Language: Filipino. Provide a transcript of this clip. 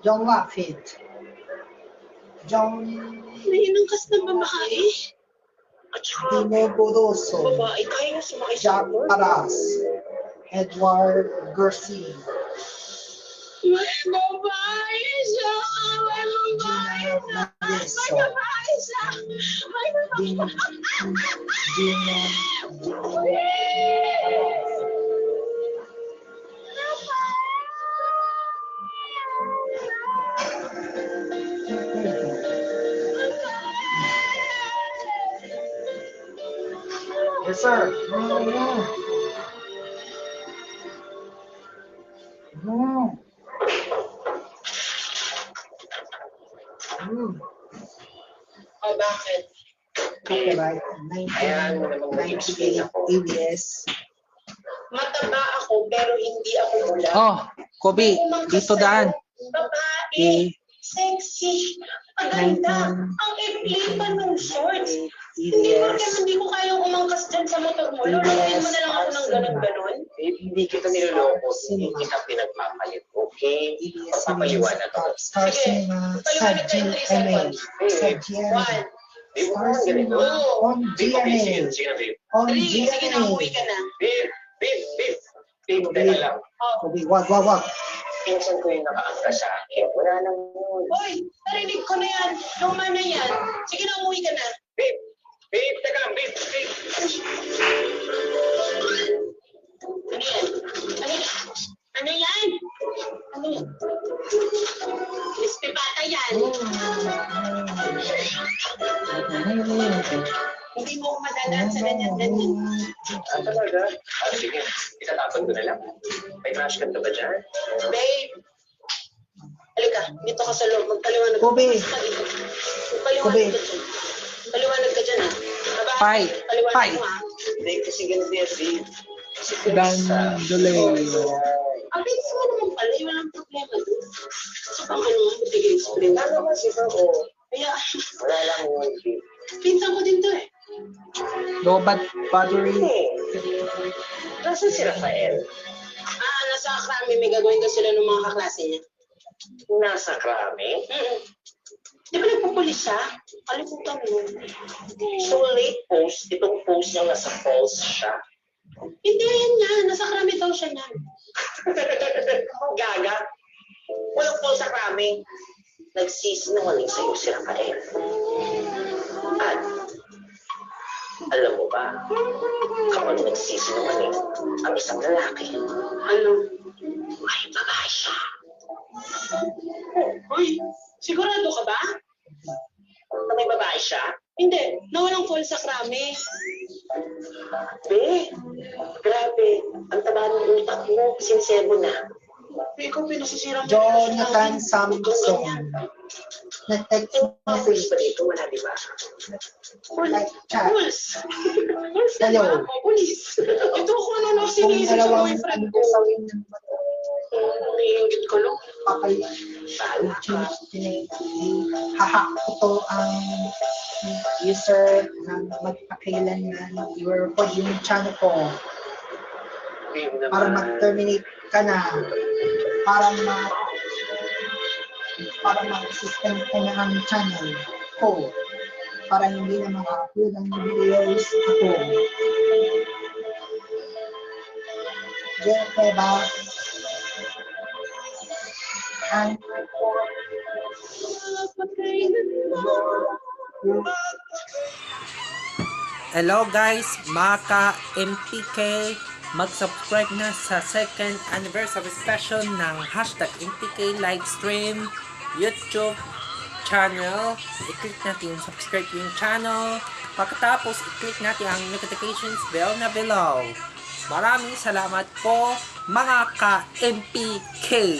John Lafitte. John Nainangkas ng babae. At saka, Dino Goroso. babae, kaya nga sumakay sa Jack motor. Paras. Edward Garcia. May babae siya! May babae siya! May babae siya! May babae Yes, sir. Oh, bakit? Copyright Ayan mo namang mag-explain 1998 ako. ABS. Mataba ako pero hindi ako mula. Oh, Kobe, Umangkas dito daan. sa'yo, babae, Okay. sexy, maganda, ang ipli pa ng shorts. Hindi mo ABS. hindi ko kayang umangkas dyan sa motor mo. Lulutuin mo na lang ako ng ganon-ganon. Hindi kita niloloko, hindi kita pinagpapalit. Okay? Pagpapaliwanag ako. Star Sige. Cinema. Paliwanag Sa tayo 3 seconds. GMA. One, Di mo Star naman ganito. Cinema. On Babe, okay, sige, GMA. sige na, babe. On three. Sige na, umuwi GMA. ka na. Babe, teka lang. Oh. Kobe, wag. Pinsan ko yung nakaangka sa akin. Wala nang yun. Hoy, narinig ko na yan. Luma na yan. Sige na, umuwi ka na. Babe, teka lang, babe. Ano yan? Ano yan? Ano yan? Crispy pata yan. Hindi mo madadaan sa ganyan-ganyan. Talaga? Sige, itatapon ko na lang. May trash can ka ba dyan? Babe! Halika, dito ka sa loob. Magpaliwanag ka. Kobe. Magpaliwanag ka dyan. Paliwanag ka dyan, ha? Babae, Pai. paliwanag mo, ha? Hindi, kasi ganito yan, babe. Kasi Dan Doleo. Ang bilis mo naman pala, walang problema doon. So, baka naman, mag-explain. Ano ba siya ko? Kaya, Wala lang yun, babe. pinsan ko din to, eh. Lobat Battery. Nasaan si Rafael? Nasa Krami, may gagawin daw sila ng mga kaklase niya. Nasa krami? Di ba nagpupulis siya? Kalimutan mo. So late post, itong post niya nasa false siya. Hindi, yan nga. Nasa Krami daw siya niyan. Gaga. Walang false sa krami. Nagsisinungaling sa'yo si Rafael. At, alam mo ba, kapag nagsisinungaling ang isang lalaki, Ano? ay babae siya. Uy, sigurado ka ba? Na may babae siya? Hindi, nawalang fall sa Krami. Be, grabe. Ang taba ng utak mo, sinsebo na. Ikaw pinasisira mo. Jonathan Samson. Nag-text Yung mga message. pulis ba dito? Wala, di ba? Like chat. Puls. Puls na Hello. ba? Pulis. Ito ko ano Kung sinisip sa dalawang boyfriend ko. sawin ng Naiingit ko lang. papay. Bahala ka. Haha, ito ang user na magpakailan na i-record yung channel ko Game para naman. mag-terminate ka na para mag-system ka na ang channel ko para hindi na maka-upload ang videos ako. Diyan ba? And Hello guys, Maka MPK. Mag-subscribe na sa second anniversary special ng #MPK Livestream YouTube channel. I-click natin yung subscribe yung channel. Pagkatapos, i-click natin ang notifications bell na below. Maraming salamat po mga ka-MPK.